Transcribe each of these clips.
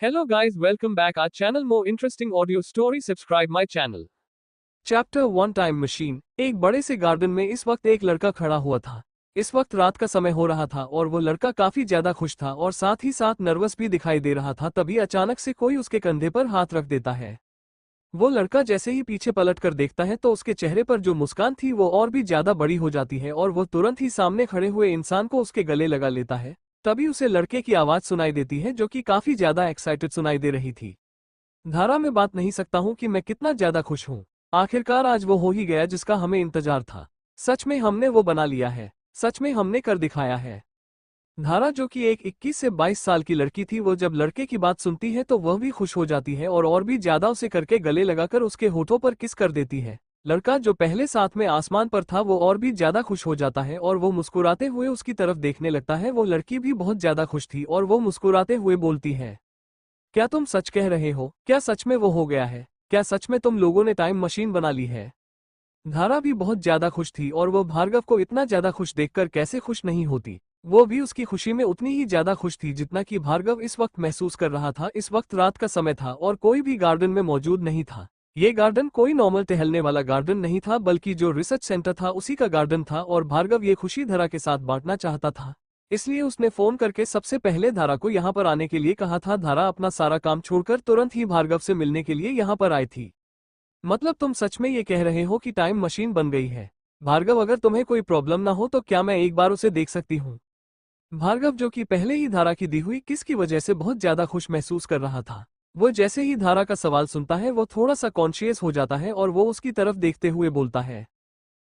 Hello guys, welcome back our channel. More interesting audio story, subscribe my channel. Chapter 1 time machine. एक बड़े से garden में इस वक्त एक लड़का खड़ा हुआ था। इस वक्त रात का समय हो रहा था और वो लड़का काफी ज्यादा खुश था और साथ ही साथ नर्वस भी दिखाई दे रहा था। तभी अचानक से कोई उसके कंधे पर हाथ रख देता है। वो लड़का जैसे ही पीछे पलट कर देखता है तो उसके चेहरे पर जो मुस्कान थी वो और भी ज्यादा बड़ी हो जाती है और वो तुरंत ही सामने खड़े हुए इंसान को उसके गले लगा लेता है। तभी उसे लड़के की आवाज सुनाई देती है जो कि काफी ज्यादा एक्साइटेड सुनाई दे रही थी। धारा, में बात नहीं सकता हूँ कि मैं कितना ज्यादा खुश हूँ। आखिरकार आज वो हो ही गया जिसका हमें इंतजार था। सच में हमने वो बना लिया है। सच में हमने कर दिखाया है। धारा, जो कि एक 21 से 22 साल की लड़की थी, वो जब लड़के की बात सुनती है तो वह भी खुश हो जाती है और भी ज्यादा उसे करके गले लगाकर उसके होठों पर किस कर देती है। लड़का, जो पहले साथ में आसमान पर था, वो और भी ज्यादा खुश हो जाता है और वो मुस्कुराते हुए उसकी तरफ देखने लगता है। वो लड़की भी बहुत ज्यादा खुश थी और वो मुस्कुराते हुए बोलती है, क्या तुम सच कह रहे हो? क्या सच में वो हो गया है? क्या सच में तुम लोगों ने टाइम मशीन बना ली है? धारा भी बहुत ज्यादा खुश थी और वो भार्गव को इतना ज्यादा खुश देखकर कैसे खुश नहीं होती। वो भी उसकी खुशी में उतनी ही ज्यादा खुश थी जितना कि भार्गव इस वक्त महसूस कर रहा था। इस वक्त रात का समय था और कोई भी गार्डन में मौजूद नहीं था। ये गार्डन कोई नॉर्मल टहलने वाला गार्डन नहीं था, बल्कि जो रिसर्च सेंटर था उसी का गार्डन था और भार्गव ये खुशी धारा के साथ बांटना चाहता था। इसलिए उसने फोन करके सबसे पहले धारा को यहाँ पर आने के लिए कहा था। धारा अपना सारा काम छोड़कर तुरंत ही भार्गव से मिलने के लिए यहाँ पर आई थी। मतलब तुम सच में ये कह रहे हो कि टाइम मशीन बन गई है? भार्गव, अगर तुम्हें कोई प्रॉब्लम ना हो तो क्या मैं एक बार उसे देख सकती हूँ? भार्गव, जो कि पहले ही धारा की दी हुई किस की वजह से बहुत ज्यादा खुश महसूस कर रहा था, वो जैसे ही धारा का सवाल सुनता है वो थोड़ा सा कॉन्शियस हो जाता है और वो उसकी तरफ देखते हुए बोलता है,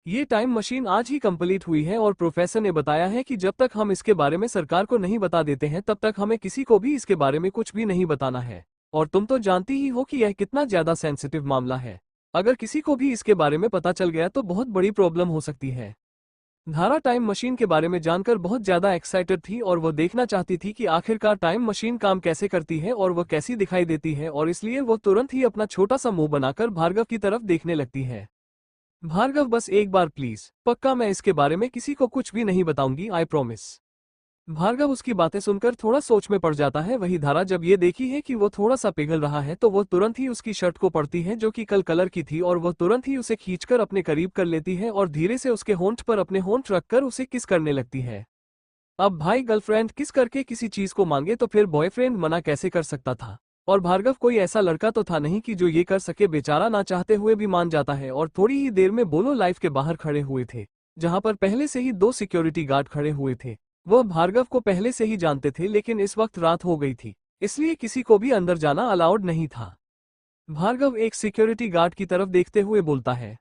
ये टाइम मशीन आज ही कंप्लीट हुई है और प्रोफेसर ने बताया है कि जब तक हम इसके बारे में सरकार को नहीं बता देते हैं तब तक हमें किसी को भी इसके बारे में कुछ भी नहीं बताना है। और तुम तो जानती ही हो कि यह कितना ज्यादा सेंसिटिव मामला है। अगर किसी को भी इसके बारे में पता चल गया तो बहुत बड़ी प्रॉब्लम हो सकती है। धारा टाइम मशीन के बारे में जानकर बहुत ज्यादा एक्साइटेड थी और वो देखना चाहती थी कि आखिरकार टाइम मशीन काम कैसे करती है और वो कैसी दिखाई देती है, और इसलिए वो तुरंत ही अपना छोटा सा मुंह बनाकर भार्गव की तरफ देखने लगती है। भार्गव, बस एक बार प्लीज, पक्का मैं इसके बारे में किसी को कुछ भी नहीं बताऊंगी, आई प्रॉमिस। भार्गव उसकी बातें सुनकर थोड़ा सोच में पड़ जाता है। वही धारा, जब ये देखी है कि वो थोड़ा सा पिघल रहा है तो वो तुरंत ही उसकी शर्ट को पड़ती है जो कि कल कलर की थी, और वो तुरंत ही उसे खींचकर अपने करीब कर लेती है और धीरे से उसके होंठ पर अपने होंठ रखकर उसे किस करने लगती है। अब भाई, गर्लफ्रेंड किस करके किसी चीज को मांगे तो फिर बॉयफ्रेंड मना कैसे कर सकता था? और भार्गव कोई ऐसा लड़का तो था नहीं कि जो ये कर सके। बेचारा ना चाहते हुए भी मान जाता है और थोड़ी ही देर में बोलो लाइफ के बाहर खड़े हुए थे, जहां पर पहले से ही 2 सिक्योरिटी गार्ड खड़े हुए थे। वह भार्गव को पहले से ही जानते थे, लेकिन इस वक्त रात हो गई थी, इसलिए किसी को भी अंदर जाना अलाउड नहीं था। भार्गव एक सिक्योरिटी गार्ड की तरफ देखते हुए बोलता है,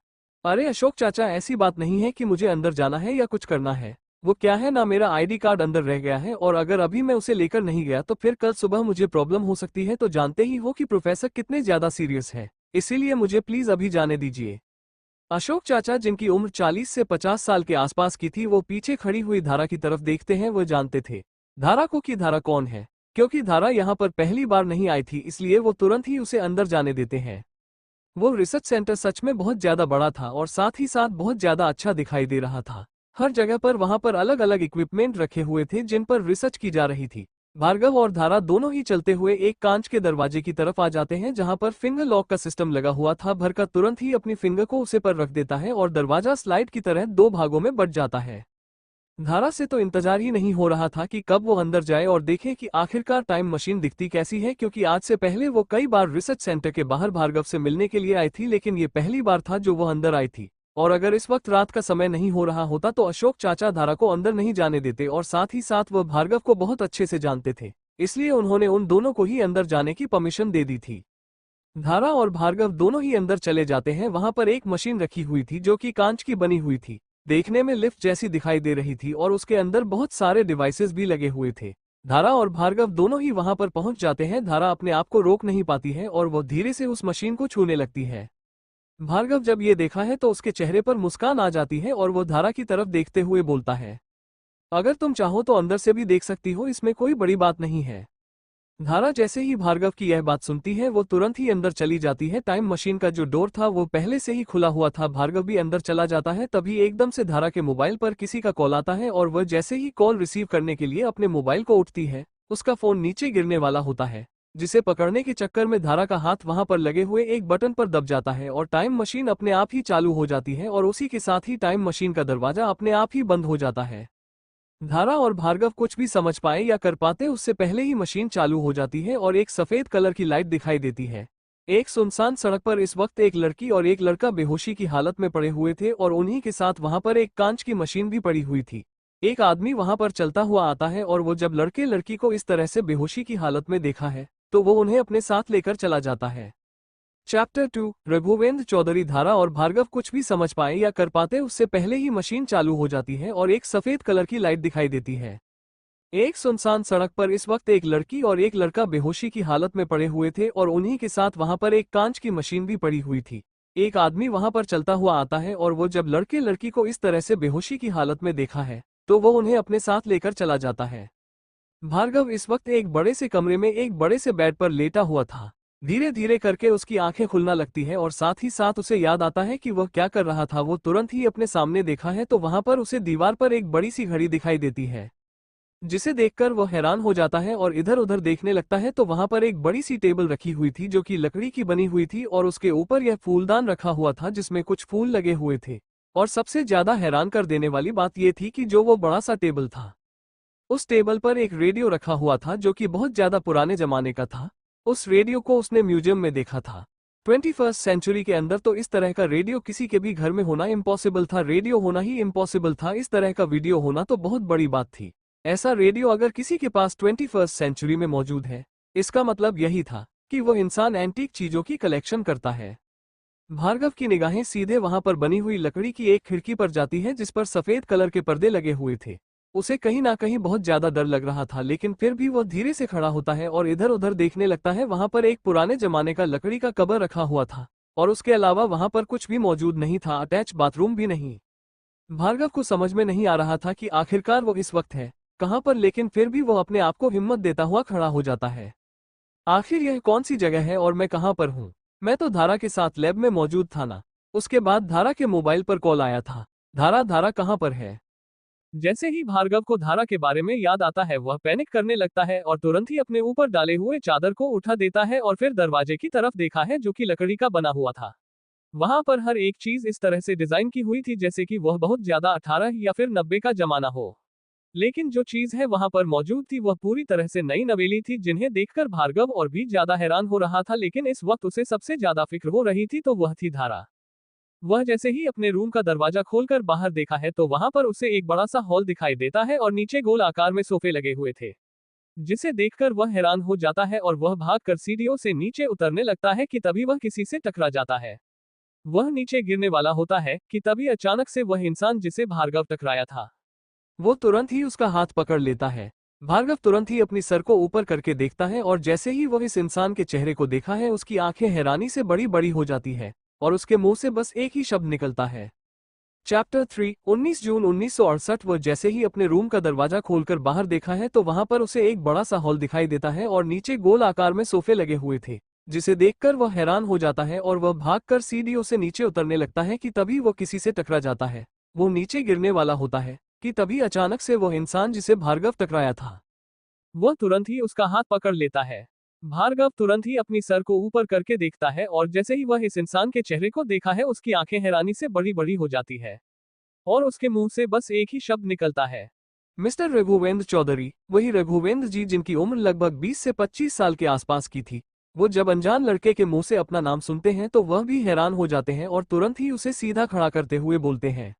अरे अशोक चाचा, ऐसी बात नहीं है कि मुझे अंदर जाना है या कुछ करना है। वो क्या है ना, मेरा आईडी कार्ड अंदर रह गया है और अगर अभी मैं उसे लेकर नहीं गया तो फिर कल सुबह मुझे प्रॉब्लम हो सकती है। तो जानते ही हो कि प्रोफेसर कितने ज्यादा सीरियस है, इसीलिए मुझे प्लीज अभी जाने दीजिए। अशोक चाचा, जिनकी उम्र 40 से 50 साल के आसपास की थी, वो पीछे खड़ी हुई धारा की तरफ देखते हैं। वो जानते थे धारा को कि धारा कौन है, क्योंकि धारा यहाँ पर पहली बार नहीं आई थी, इसलिए वो तुरंत ही उसे अंदर जाने देते हैं। वो रिसर्च सेंटर सच में बहुत ज्यादा बड़ा था और साथ ही साथ बहुत ज्यादा अच्छा दिखाई दे रहा था। हर जगह पर वहां पर अलग अलग इक्विपमेंट रखे हुए थे जिन पर रिसर्च की जा रही थी। भार्गव और धारा दोनों ही चलते हुए एक कांच के दरवाजे की तरफ आ जाते हैं जहां पर फिंगर लॉक का सिस्टम लगा हुआ था। भरका तुरंत ही अपनी फिंगर को उसे पर रख देता है और दरवाजा स्लाइड की तरह 2 भागों में बंट जाता है। धारा से तो इंतजार ही नहीं हो रहा था कि कब वो अंदर जाए और देखे कि आखिरकार टाइम मशीन दिखती कैसी है, क्योंकि आज से पहले वो कई बार रिसर्च सेंटर के बाहर भार्गव से मिलने के लिए आई थी, लेकिन ये पहली बार था जो वो अंदर आई थी। और अगर इस वक्त रात का समय नहीं हो रहा होता तो अशोक चाचा धारा को अंदर नहीं जाने देते, और साथ ही साथ वह भार्गव को बहुत अच्छे से जानते थे, इसलिए उन्होंने उन दोनों को ही अंदर जाने की परमिशन दे दी थी। धारा और भार्गव दोनों ही अंदर चले जाते हैं। वहां पर एक मशीन रखी हुई थी जो कि कांच की बनी हुई थी, देखने में लिफ्ट जैसी दिखाई दे रही थी और उसके अंदर बहुत सारे डिवाइसेस भी लगे हुए थे। धारा और भार्गव दोनों ही वहां पर पहुंच जाते हैं। धारा अपने आप को रोक नहीं पाती है और वो धीरे से उस मशीन को छूने लगती है। भार्गव जब ये देखा है तो उसके चेहरे पर मुस्कान आ जाती है और वो धारा की तरफ देखते हुए बोलता है, अगर तुम चाहो तो अंदर से भी देख सकती हो, इसमें कोई बड़ी बात नहीं है। धारा जैसे ही भार्गव की यह बात सुनती है वो तुरंत ही अंदर चली जाती है। टाइम मशीन का जो डोर था वो पहले से ही खुला हुआ था। भार्गव भी अंदर चला जाता है। तभी एकदम से धारा के मोबाइल पर किसी का कॉल आता है और वह जैसे ही कॉल रिसीव करने के लिए अपने मोबाइल को उठती है, उसका फोन नीचे गिरने वाला होता है। जिसे पकड़ने के चक्कर में धारा का हाथ वहां पर लगे हुए एक बटन पर दब जाता है और टाइम मशीन अपने आप ही चालू हो जाती है और उसी के साथ ही टाइम मशीन का दरवाजा अपने आप ही बंद हो जाता है। धारा और भार्गव कुछ भी समझ पाए या कर पाते उससे पहले ही मशीन चालू हो जाती है और एक सफेद कलर की लाइट दिखाई देती है। एक सुनसान सड़क पर इस वक्त एक लड़की और एक लड़का बेहोशी की हालत में पड़े हुए थे और उन्हीं के साथ वहां पर एक कांच की मशीन भी पड़ी हुई थी। एक आदमी वहां पर चलता हुआ आता है और वो जब लड़के लड़की को इस तरह से बेहोशी की हालत में देखा है तो वो उन्हें अपने साथ लेकर चला जाता है। चैप्टर 2 रघुवेंद्र चौधरी धारा और भार्गव कुछ भी समझ पाए या कर पाते उससे पहले ही मशीन चालू हो जाती है और एक सफेद कलर की लाइट दिखाई देती है। एक सुनसान सड़क पर इस वक्त एक लड़की और एक लड़का बेहोशी की हालत में पड़े हुए थे और उन्हीं के साथ वहां पर एक कांच की मशीन भी पड़ी हुई थी। एक आदमी वहां पर चलता हुआ आता है और वो जब लड़के लड़की को इस तरह से बेहोशी की हालत में देखा है तो वो उन्हें अपने साथ लेकर चला जाता है। भार्गव इस वक्त एक बड़े से कमरे में एक बड़े से बेड पर लेटा हुआ था। धीरे धीरे करके उसकी आंखें खुलना लगती है और साथ ही साथ उसे याद आता है कि वह क्या कर रहा था। वो तुरंत ही अपने सामने देखा है तो वहां पर उसे दीवार पर एक बड़ी सी घड़ी दिखाई देती है, जिसे देखकर वह हैरान हो जाता है और इधर उधर देखने लगता है तो वहां पर एक बड़ी सी टेबल रखी हुई थी जो कि लकड़ी की बनी हुई थी और उसके ऊपर यह फूलदान रखा हुआ था जिसमें कुछ फूल लगे हुए थे। और सबसे ज्यादा हैरान कर देने वाली बात यह थी कि जो वो बड़ा सा टेबल था उस टेबल पर एक रेडियो रखा हुआ था जो कि बहुत ज्यादा पुराने जमाने का था। उस रेडियो को उसने म्यूजियम में देखा था। 21st सेंचुरी के अंदर तो इस तरह का रेडियो किसी के भी घर में होना इम्पॉसिबल था। रेडियो होना ही इम्पॉसिबल था, इस तरह का वीडियो होना तो बहुत बड़ी बात थी। ऐसा रेडियो अगर किसी के पास 21st सेंचुरी में मौजूद है इसका मतलब यही था कि वो इंसान एंटीक चीजों की कलेक्शन करता है। भार्गव की निगाहें सीधे वहां पर बनी हुई लकड़ी की एक खिड़की पर जाती है जिस पर सफेद कलर के पर्दे लगे हुए थे। उसे कहीं ना कहीं बहुत ज्यादा डर लग रहा था लेकिन फिर भी वह धीरे से खड़ा होता है और इधर उधर देखने लगता है। वहां पर एक पुराने जमाने का लकड़ी का कबर रखा हुआ था और उसके अलावा वहां पर कुछ भी मौजूद नहीं था, अटैच बाथरूम भी नहीं। भार्गव को समझ में नहीं आ रहा था कि आखिरकार वो इस वक्त है कहां पर, लेकिन फिर भी वह अपने आप को हिम्मत देता हुआ खड़ा हो जाता है। आखिर यह कौन सी जगह है और मैं कहां पर हूं? मैं तो धारा के साथ लैब में मौजूद था ना। उसके बाद धारा के मोबाइल पर कॉल आया था। धारा धारा कहां पर है? जैसे ही भार्गव को धारा के बारे में याद आता है वह पैनिक करने लगता है और तुरंत ही अपने ऊपर डाले हुए चादर को उठा देता है और फिर दरवाजे की तरफ देखा है जो कि लकड़ी का बना हुआ था। वहां पर हर एक चीज इस तरह से डिजाइन की हुई थी जैसे कि वह बहुत ज्यादा 18 या फिर 90 का जमाना हो। लेकिन जो चीज है वहां पर मौजूद थी वह पूरी तरह से नई नवेली थी जिन्हें देखकर भार्गव और भी ज्यादा हैरान हो रहा था। लेकिन इस वक्त उसे सबसे ज्यादा फिक्र हो रही थी तो वह थी धारा। वह जैसे ही अपने रूम का दरवाजा खोलकर बाहर देखा है तो वहां पर उसे एक बड़ा सा हॉल दिखाई देता है और नीचे गोल आकार में सोफे लगे हुए थे, जिसे देखकर वह हैरान हो जाता है और वह भागकर सीढ़ियों से नीचे उतरने लगता है कि तभी वह किसी से टकरा जाता है। वह नीचे गिरने वाला होता है कि तभी अचानक से वह इंसान जिसे भार्गव टकराया था वो तुरंत ही उसका हाथ पकड़ लेता है। भार्गव तुरंत ही अपनी सर को ऊपर करके देखता है और जैसे ही वह इस इंसान के चेहरे को देखा है उसकी आंखें हैरानी से बड़ी बड़ी हो जाती है और उसके मुंह से बस एक ही शब्द निकलता है। चैप्टर 3 19 जून 1968 वह जैसे ही अपने रूम का दरवाजा खोलकर बाहर देखा है तो वहां पर उसे एक बड़ा सा हॉल दिखाई देता है और नीचे गोल आकार में सोफे लगे हुए थे, जिसे देखकर वह हैरान हो जाता है और वह भागकर सीढ़ियों से नीचे उतरने लगता है कि तभी वह किसी से टकरा जाता है। वो नीचे गिरने वाला होता है कि तभी अचानक से वह इंसान जिसे भार्गव टकराया था वह तुरंत ही उसका हाथ पकड़ लेता है। भार्गव तुरंत ही अपनी सर को ऊपर करके देखता है और जैसे ही वह इस इंसान के चेहरे को देखा है उसकी आंखें हैरानी से बड़ी बड़ी हो जाती है और उसके मुंह से बस एक ही शब्द निकलता है, मिस्टर रघुवेंद्र चौधरी। वही रघुवेंद्र जी जिनकी उम्र लगभग 20 से 25 साल के आसपास की थी। वो जब अनजान लड़के के मुंह से अपना नाम सुनते हैं तो वह भी हैरान हो जाते हैं और तुरंत ही उसे सीधा खड़ा करते हुए बोलते हैं,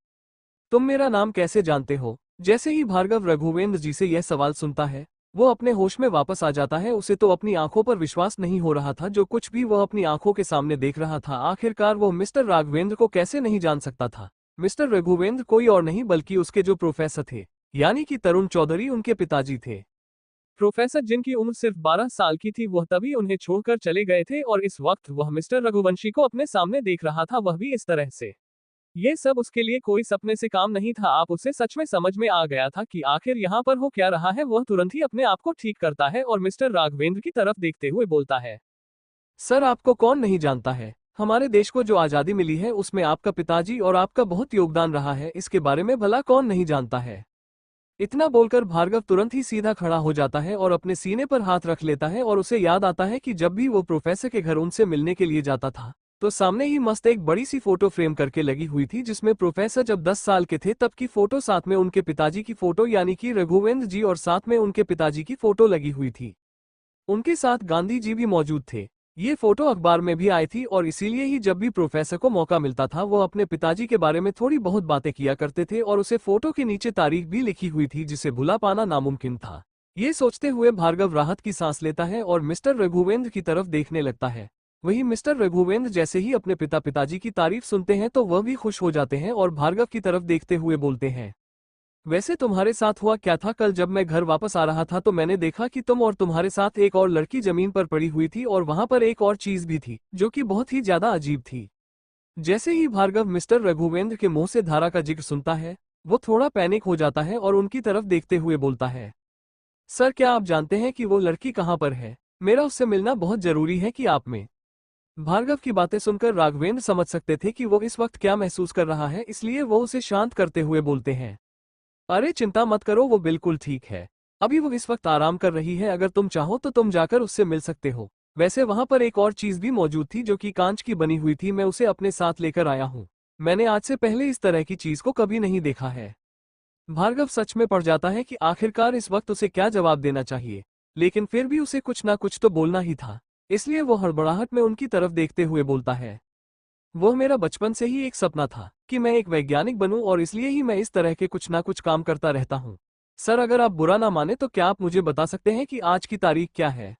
तुम मेरा नाम कैसे जानते हो? जैसे ही भार्गव रघुवेंद्र जी से यह सवाल सुनता है वो अपने होश में वापस आ जाता है। उसे तो अपनी आंखों पर विश्वास नहीं हो रहा था, जो कुछ भी वह अपनी आंखों के सामने देख रहा था। आखिरकार वो मिस्टर राघवेंद्र को कैसे नहीं जान सकता था? मिस्टर रघुवेंद्र कोई और नहीं बल्कि उसके जो प्रोफेसर थे, यानी कि तरुण चौधरी उनके पिताजी थे। प्रोफेसर जिनकी उम्र सिर्फ 12 साल की थी, वह तभी उन्हें छोड़कर चले गए थे और इस वक्त वह मिस्टर रघुवंशी को अपने सामने देख रहा था, वह भी इस तरह से। ये सब उसके लिए कोई सपने से काम नहीं था। आप उसे सच में समझ में आ गया था कि आखिर यहाँ पर हो क्या रहा है। वह तुरंत ही अपने आप को ठीक करता है और मिस्टर राघवेंद्र की तरफ देखते हुए बोलता है, सर आपको कौन नहीं जानता है? हमारे देश को जो आज़ादी मिली है उसमें आपका पिताजी और आपका बहुत योगदान रहा है, इसके बारे में भला कौन नहीं जानता है? इतना बोलकर भार्गव तुरंत ही सीधा खड़ा हो जाता है और अपने सीने पर हाथ रख लेता है और उसे याद आता है कि जब भी वो प्रोफेसर के घर उनसे मिलने के लिए जाता था तो सामने ही मस्त एक बड़ी सी फोटो फ्रेम करके लगी हुई थी, जिसमें प्रोफेसर जब 10 साल के थे तब की फोटो, साथ में उनके पिताजी की फोटो यानी कि रघुवेंद्र जी, और साथ में उनके पिताजी की फोटो लगी हुई थी। उनके साथ गांधी जी भी मौजूद थे। ये फोटो अखबार में भी आई थी और इसीलिए ही जब भी प्रोफेसर को मौका मिलता था वो अपने पिताजी के बारे में थोड़ी बहुत बातें किया करते थे और उसे फोटो के नीचे तारीख भी लिखी हुई थी जिसे भुला पाना नामुमकिन था। ये सोचते हुए भार्गव राहत की सांस लेता है और मिस्टर रघुवेंद्र की तरफ देखने लगता है। वही मिस्टर रघुवेंद्र जैसे ही अपने पिताजी की तारीफ सुनते हैं तो वह भी खुश हो जाते हैं और भार्गव की तरफ देखते हुए बोलते हैं, वैसे तुम्हारे साथ हुआ क्या था? कल जब मैं घर वापस आ रहा था तो मैंने देखा कि तुम और तुम्हारे साथ एक और लड़की जमीन पर पड़ी हुई थी और वहां पर एक और चीज भी थी जो कि बहुत ही ज्यादा अजीब थी। जैसे ही भार्गव मिस्टर रघुवेंद्र के मुंह से धारा का जिक्र सुनता है वो थोड़ा पैनिक हो जाता है और उनकी तरफ देखते हुए बोलता है, सर क्या आप जानते हैं कि वो लड़की कहाँ पर है? मेरा उससे मिलना बहुत जरूरी है कि आप में। भार्गव की बातें सुनकर राघवेंद्र समझ सकते थे कि वो इस वक्त क्या महसूस कर रहा है, इसलिए वो उसे शांत करते हुए बोलते हैं, अरे चिंता मत करो, वो बिल्कुल ठीक है। अभी वो इस वक्त आराम कर रही है, अगर तुम चाहो तो तुम जाकर उससे मिल सकते हो। वैसे वहां पर एक और चीज भी मौजूद थी जो कि कांच की बनी हुई थी, मैं उसे अपने साथ लेकर आया हूँ। मैंने आज से पहले इस तरह की चीज को कभी नहीं देखा है। भार्गव सच में पड़ जाता है कि आखिरकार इस वक्त उसे क्या जवाब देना चाहिए, लेकिन फिर भी उसे कुछ ना कुछ तो बोलना ही था, इसलिए वो हड़बड़ाहट में उनकी तरफ देखते हुए बोलता है, वो मेरा बचपन से ही एक सपना था कि मैं एक वैज्ञानिक बनूं और इसलिए ही मैं इस तरह के कुछ ना कुछ काम करता रहता हूं। सर अगर आप बुरा ना माने तो क्या आप मुझे बता सकते हैं कि आज की तारीख क्या है?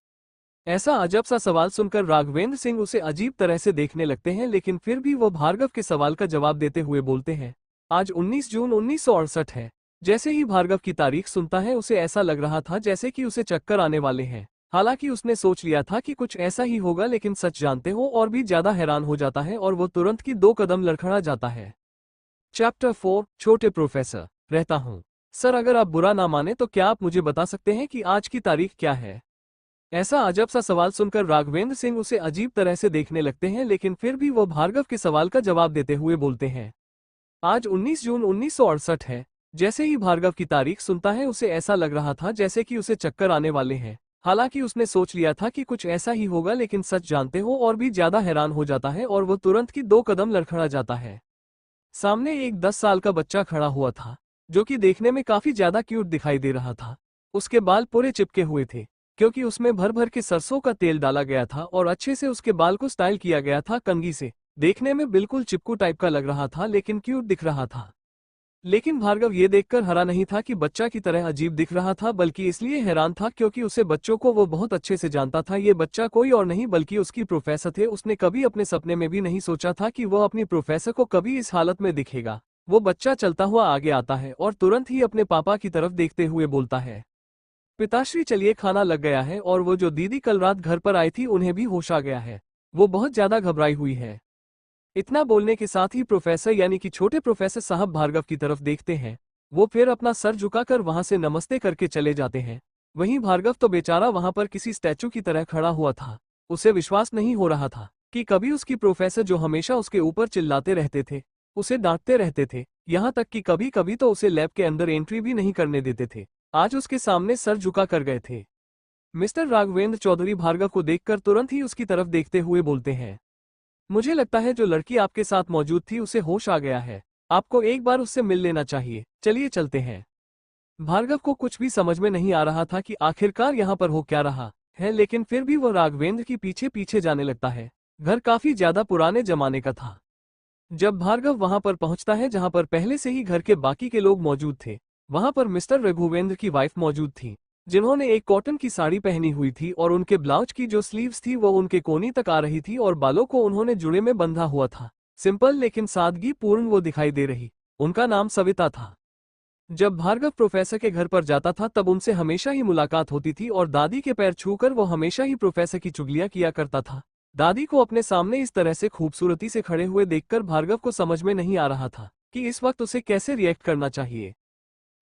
ऐसा अजब सा सवाल सुनकर राघवेंद्र सिंह उसे अजीब तरह से देखने लगते हैं, लेकिन फिर भी वो भार्गव के सवाल का जवाब देते हुए बोलते हैं, आज 19 जून 1968 है। जैसे ही भार्गव की तारीख सुनता है उसे ऐसा लग रहा था जैसे कि उसे चक्कर आने वाले हैं। हालांकि उसने सोच लिया था कि कुछ ऐसा ही होगा, लेकिन सच जानते हो और भी ज्यादा हैरान हो जाता है और वो तुरंत की 2 कदम लड़खड़ा जाता है। चैप्टर 4 छोटे प्रोफेसर। रहता हूँ। सर अगर आप बुरा ना माने तो क्या आप मुझे बता सकते हैं कि आज की तारीख क्या है? ऐसा अजब सा सवाल सुनकर राघवेंद्र सिंह उसे अजीब तरह से देखने लगते हैं, लेकिन फिर भी वो भार्गव के सवाल का जवाब देते हुए बोलते हैं, आज 19 जून 1968 है। जैसे ही भार्गव की तारीख सुनता है उसे ऐसा लग रहा था जैसे कि उसे चक्कर आने वाले हैं। हालांकि उसने सोच लिया था कि कुछ ऐसा ही होगा, लेकिन सच जानते हो और भी ज्यादा हैरान हो जाता है और वो तुरंत की 2 कदम लड़खड़ा जाता है। सामने एक 10 साल का बच्चा खड़ा हुआ था जो कि देखने में काफी ज्यादा क्यूट दिखाई दे रहा था। उसके बाल पूरे चिपके हुए थे क्योंकि उसमें भर भर के सरसों का तेल डाला गया था और अच्छे से उसके बाल को स्टाइल किया गया था कंघी से। देखने में बिल्कुल चिपकू टाइप का लग रहा था, लेकिन क्यूट दिख रहा था। लेकिन भार्गव ये देखकर हरा नहीं था कि बच्चा की तरह अजीब दिख रहा था, बल्कि इसलिए हैरान था क्योंकि उसे बच्चों को वो बहुत अच्छे से जानता था। ये बच्चा कोई और नहीं बल्कि उसकी प्रोफेसर थे। उसने कभी अपने सपने में भी नहीं सोचा था कि वो अपनी प्रोफेसर को कभी इस हालत में दिखेगा। वो बच्चा चलता हुआ आगे आता है और तुरंत ही अपने पापा की तरफ देखते हुए बोलता है, पिताश्री चलिए खाना लग गया है, और वो जो दीदी कल रात घर पर आई थी उन्हें भी होश आ गया है। वो बहुत ज्यादा घबराई हुई है। इतना बोलने के साथ ही प्रोफेसर यानी कि छोटे प्रोफेसर साहब भार्गव की तरफ देखते हैं। वो फिर अपना सर झुकाकर वहां से नमस्ते करके चले जाते हैं। वहीं भार्गव तो बेचारा वहां पर किसी स्टैचू की तरह खड़ा हुआ था। उसे विश्वास नहीं हो रहा था कि कभी उसकी प्रोफेसर जो हमेशा उसके ऊपर चिल्लाते रहते थे, उसे डांटते रहते थे, यहाँ तक कि कभी कभी तो उसे लैब के अंदर एंट्री भी नहीं करने देते थे, आज उसके सामने सर झुका कर गए थे। मिस्टर राघवेंद्र चौधरी भार्गव को देखकर तुरंत ही उसकी तरफ देखते हुए बोलते हैं, मुझे लगता है जो लड़की आपके साथ मौजूद थी उसे होश आ गया है। आपको एक बार उससे मिल लेना चाहिए। चलिए चलते हैं। भार्गव को कुछ भी समझ में नहीं आ रहा था कि आखिरकार यहाँ पर हो क्या रहा है, लेकिन फिर भी वो राघवेंद्र की पीछे पीछे जाने लगता है। घर काफी ज्यादा पुराने जमाने का था। जब भार्गव वहां पर पहुंचता है जहां पर पहले से ही घर के बाकी के लोग मौजूद थे, वहां पर मिस्टर रघुवेंद्र की वाइफ मौजूद थी, जिन्होंने एक कॉटन की साड़ी पहनी हुई थी और उनके ब्लाउज की जो स्लीव्स थी वो उनके कोनी तक आ रही थी और बालों को उन्होंने जुड़े में बंधा हुआ था। सिंपल लेकिन सादगी पूर्ण वो दिखाई दे रही। उनका नाम सविता था। जब भार्गव प्रोफेसर के घर पर जाता था तब उनसे हमेशा ही मुलाकात होती थी और दादी के पैर छूकर वो हमेशा ही प्रोफेसर की चुगलियां किया करता था। दादी को अपने सामने इस तरह से खूबसूरती से खड़े हुए देखकर भार्गव को समझ में नहीं आ रहा था कि इस वक्त उसे कैसे रिएक्ट करना चाहिए।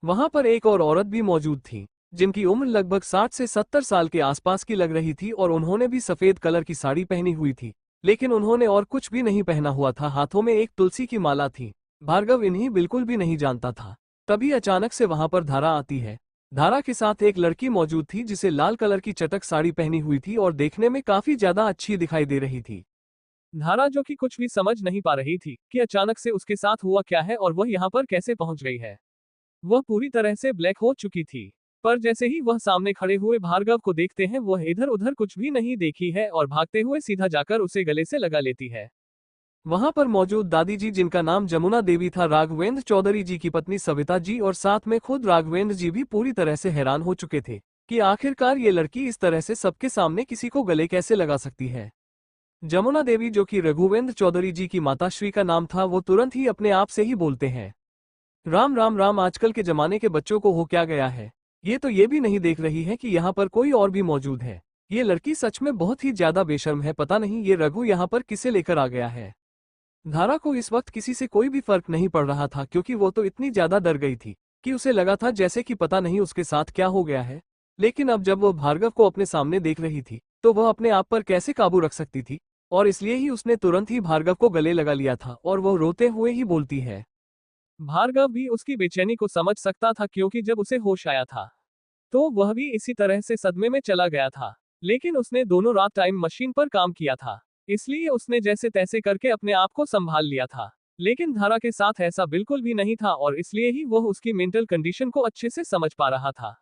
वहां पर एक और औरत भी मौजूद थी जिनकी उम्र लगभग 60 से 70 साल के आसपास की लग रही थी और उन्होंने भी सफेद कलर की साड़ी पहनी हुई थी, लेकिन उन्होंने और कुछ भी नहीं पहना हुआ था। हाथों में एक तुलसी की माला थी। भार्गव इन्हीं बिल्कुल भी नहीं जानता था। तभी अचानक से वहां पर धारा आती है। धारा के साथ एक लड़की मौजूद थी जिसे लाल कलर की चटक साड़ी पहनी हुई थी और देखने में काफी ज्यादा अच्छी दिखाई दे रही थी। धारा जो कि कुछ भी समझ नहीं पा रही थी कि अचानक से उसके साथ हुआ क्या है और वह यहाँ पर कैसे पहुंच गई है। वह पूरी तरह से ब्लैक हो चुकी थी। पर जैसे ही वह सामने खड़े हुए भार्गव को देखते हैं वह इधर उधर कुछ भी नहीं देखी है और भागते हुए सीधा जाकर उसे गले से लगा लेती है। वहां पर मौजूद दादी जी जिनका नाम जमुना देवी था, राघवेंद्र चौधरी जी की पत्नी सविता जी और साथ में खुद राघवेंद्र जी भी पूरी तरह से हैरान हो चुके थे कि आखिरकार ये लड़की इस तरह से सबके सामने किसी को गले कैसे लगा सकती है। जमुना देवी जो कि रघुवेंद्र चौधरी जी की माताश्री का नाम था, वो तुरंत ही अपने आप से ही बोलते हैं, राम राम राम, आजकल के जमाने के बच्चों को हो क्या गया है। ये तो ये भी नहीं देख रही है कि यहाँ पर कोई और भी मौजूद है। ये लड़की सच में बहुत ही ज्यादा बेशर्म है, पता नहीं ये रघु यहाँ पर किसे लेकर आ गया है। धारा को इस वक्त किसी से कोई भी फर्क नहीं पड़ रहा था क्योंकि वो तो इतनी ज्यादा डर गई थी कि उसे लगा था जैसे कि पता नहीं उसके साथ क्या हो गया है। लेकिन अब जब वो भार्गव को अपने सामने देख रही थी तो वह अपने आप पर कैसे काबू रख सकती थी, और इसलिए ही उसने तुरंत ही भार्गव को गले लगा लिया था और वह रोते हुए ही बोलती है। भार्गव भी उसकी बेचैनी को समझ सकता था क्योंकि जब उसे होश आया था तो वह भी इसी तरह से सदमे में चला गया था। लेकिन उसने दोनों रात टाइम मशीन पर काम किया था, इसलिए उसने जैसे तैसे करके अपने आप को संभाल लिया था। लेकिन धारा के साथ ऐसा बिल्कुल भी नहीं था और इसलिए ही वह उसकी मेंटल कंडीशन को अच्छे से समझ पा रहा था।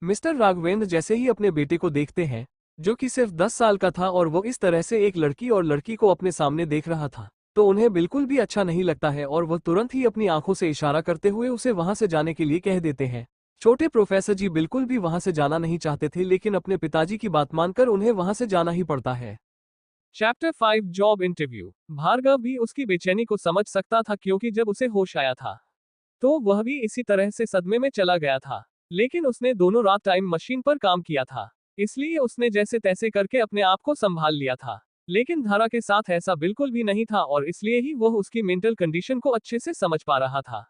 मिस्टर राघवेंद्र जैसे ही अपने बेटे को देखते हैं जो कि सिर्फ 10 साल का था और वो इस तरह से एक लड़की और लड़की को अपने सामने देख रहा था, तो उन्हें बिल्कुल भी अच्छा नहीं लगता है और वह तुरंत ही अपनी आंखों से इशारा करते हुए उसे वहां से जाने के लिए कह देते हैं। छोटे प्रोफेसर जी बिल्कुल भी वहां से जाना नहीं चाहते थे, लेकिन अपने पिताजी की बात मानकर उन्हें वहां से जाना ही पड़ता है। Chapter 5 job interview. भार्गव भी उसकी बेचैनी को समझ सकता था क्योंकि जब उसे होश आया था तो वह भी इसी तरह से सदमे में चला गया था। लेकिन उसने दोनों रात टाइम मशीन पर काम किया था, इसलिए उसने जैसे तैसे करके अपने आप को संभाल लिया था। लेकिन धारा के साथ ऐसा बिल्कुल भी नहीं था और इसलिए ही वह उसकी मेंटल कंडीशन को अच्छे से समझ पा रहा था।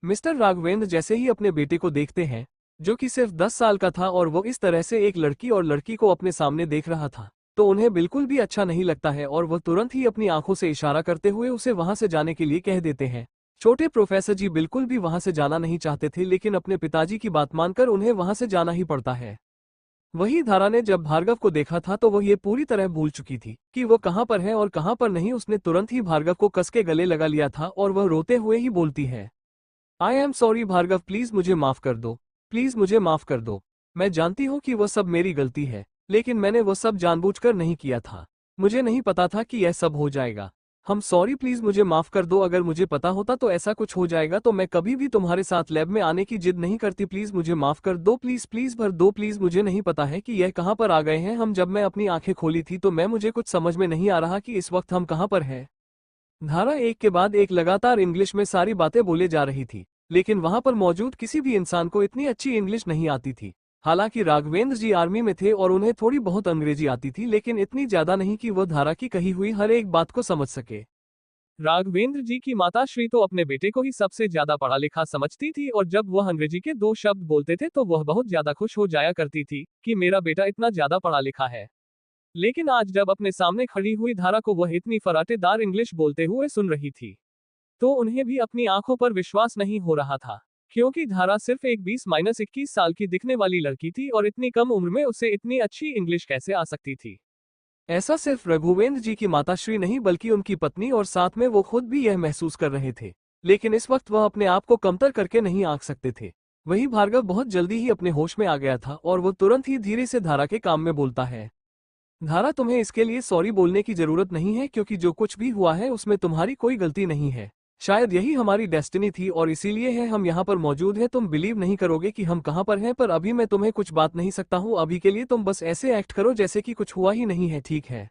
मिस्टर राघवेंद्र जैसे ही अपने बेटे को देखते हैं जो कि सिर्फ 10 साल का था और वो इस तरह से एक लड़की और लड़की को अपने सामने देख रहा था, तो उन्हें बिल्कुल भी अच्छा नहीं लगता है और वह तुरंत ही अपनी आंखों से इशारा करते हुए उसे वहां से जाने के लिए कह देते हैं। छोटे प्रोफेसर जी बिल्कुल भी वहां से जाना नहीं चाहते थे, लेकिन अपने पिताजी की बात मानकर उन्हें वहां से जाना ही पड़ता है। वही धारा ने जब भार्गव को देखा था तो वह ये पूरी तरह भूल चुकी थी कि वो कहां पर है और कहां पर नहीं। उसने तुरंत ही भार्गव को कस के गले लगा लिया था और वह रोते हुए ही बोलती है, I am sorry Bhargav, please मुझे माफ कर दो, प्लीज मुझे माफ कर दो। मैं जानती हूँ कि वह सब मेरी गलती है, लेकिन मैंने वह सब जानबूझकर नहीं किया था। मुझे नहीं पता था कि यह सब हो जाएगा। हम सॉरी, प्लीज मुझे माफ कर दो। अगर मुझे पता होता तो ऐसा कुछ हो जाएगा तो मैं कभी भी तुम्हारे साथ लैब में आने की जिद नहीं करती। प्लीज मुझे माफ कर दो, प्लीज प्लीज भर दो प्लीज। मुझे नहीं पता है कि यह कहाँ पर आ गए हैं हम। जब मैं अपनी आंखें खोली थी तो मुझे कुछ समझ में नहीं आ रहा कि इस वक्त हम कहाँ पर हैं। धारा एक के बाद एक लगातार इंग्लिश में सारी बातें बोले जा रही थी, लेकिन वहां पर मौजूद किसी भी इंसान को इतनी अच्छी इंग्लिश नहीं आती थी। हालांकि राघवेंद्र जी आर्मी में थे और उन्हें थोड़ी बहुत अंग्रेजी आती थी, लेकिन इतनी ज्यादा नहीं कि वह धारा की कही हुई हर एक बात को समझ सके। राघवेंद्र जी की माता श्री तो अपने बेटे को ही सबसे ज्यादा पढ़ा लिखा समझती थी और जब वह अंग्रेजी के 2 शब्द बोलते थे तो वह बहुत ज्यादा खुश हो जाया करती थी कि मेरा बेटा इतना ज्यादा पढ़ा लिखा है। लेकिन आज जब अपने सामने खड़ी हुई धारा को वह इतनी फराटेदार इंग्लिश बोलते हुए सुन रही थी तो उन्हें भी अपनी आंखों पर विश्वास नहीं हो रहा था, क्योंकि धारा सिर्फ एक 20-21 साल की दिखने वाली लड़की थी और इतनी कम उम्र में उसे इतनी अच्छी इंग्लिश कैसे आ सकती थी। ऐसा सिर्फ रघुवेंद्र जी की माताश्री नहीं बल्कि उनकी पत्नी और साथ में वो खुद भी यह महसूस कर रहे थे, लेकिन इस वक्त वह अपने आप को कमतर करके नहीं आंक सकते थे। वही भार्गव बहुत जल्दी ही अपने होश में आ गया था और वो तुरंत ही धीरे से धारा के काम में बोलता है, धारा तुम्हें इसके लिए सॉरी बोलने की जरूरत नहीं है, क्योंकि जो कुछ भी हुआ है उसमें तुम्हारी कोई गलती नहीं है। शायद यही हमारी डेस्टिनी थी और इसीलिए है हम यहाँ पर मौजूद हैं। तुम बिलीव नहीं करोगे कि हम कहाँ पर हैं, पर अभी मैं तुम्हें कुछ बात नहीं सकता हूँ। अभी के लिए तुम बस ऐसे एक्ट करो जैसे कि कुछ हुआ ही नहीं है, ठीक है।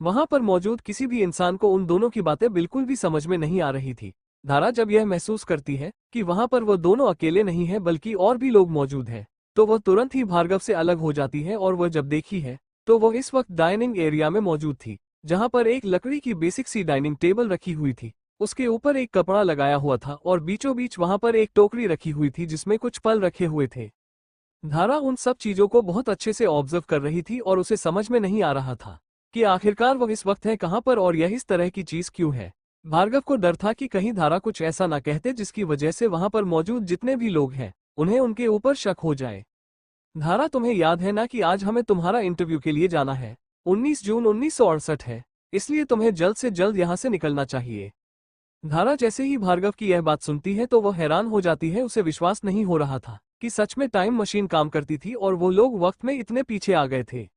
वहां पर मौजूद किसी भी इंसान को उन दोनों की बातें बिल्कुल भी समझ में नहीं आ रही थी। धारा जब यह महसूस करती है कि वहां पर वह दोनों अकेले नहीं है बल्कि और भी लोग मौजूद हैं, तो वह तुरंत ही भार्गव से अलग हो जाती है और वह जब देखी है तो वह इस वक्त डाइनिंग एरिया में मौजूद थी, जहां पर एक लकड़ी की बेसिक सी डाइनिंग टेबल रखी हुई थी। उसके ऊपर एक कपड़ा लगाया हुआ था और बीचों बीच वहां पर एक टोकरी रखी हुई थी जिसमें कुछ फल रखे हुए थे। धारा उन सब चीजों को बहुत अच्छे से ऑब्जर्व कर रही थी और उसे समझ में नहीं आ रहा था कि आखिरकार वह इस वक्त है कहां पर और यह इस तरह की चीज क्यों है। भार्गव को डर था कि कहीं धारा कुछ ऐसा ना कहते जिसकी वजह से वहां पर मौजूद जितने भी लोग हैं उन्हें उनके ऊपर शक हो जाए। धारा, तुम्हें याद है ना कि आज हमें तुम्हारा इंटरव्यू के लिए जाना है। 19 जून 1968 है, इसलिए तुम्हें जल्द से जल्द यहाँ से निकलना चाहिए। धारा जैसे ही भार्गव की यह बात सुनती है तो वह हैरान हो जाती है। उसे विश्वास नहीं हो रहा था कि सच में टाइम मशीन काम करती थी और वो लोग वक्त में इतने पीछे आ गए थे।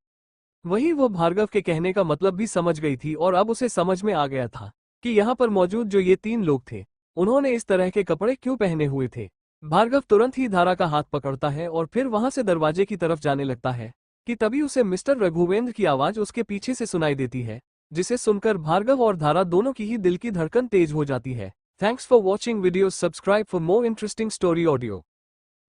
वही वो भार्गव के कहने का मतलब भी समझ गई थी और अब उसे समझ में आ गया था कि यहाँ पर मौजूद जो ये 3 लोग थे उन्होंने इस तरह के कपड़े क्यों पहने हुए थे। भार्गव तुरंत ही धारा का हाथ पकड़ता है और फिर वहां से दरवाजे की तरफ जाने लगता है कि तभी उसे मिस्टर रघुवेंद्र की आवाज उसके पीछे से सुनाई देती है, जिसे सुनकर भार्गव और धारा दोनों की ही दिल की धड़कन तेज हो जाती है। Thanks for watching video, subscribe for more interesting story audio.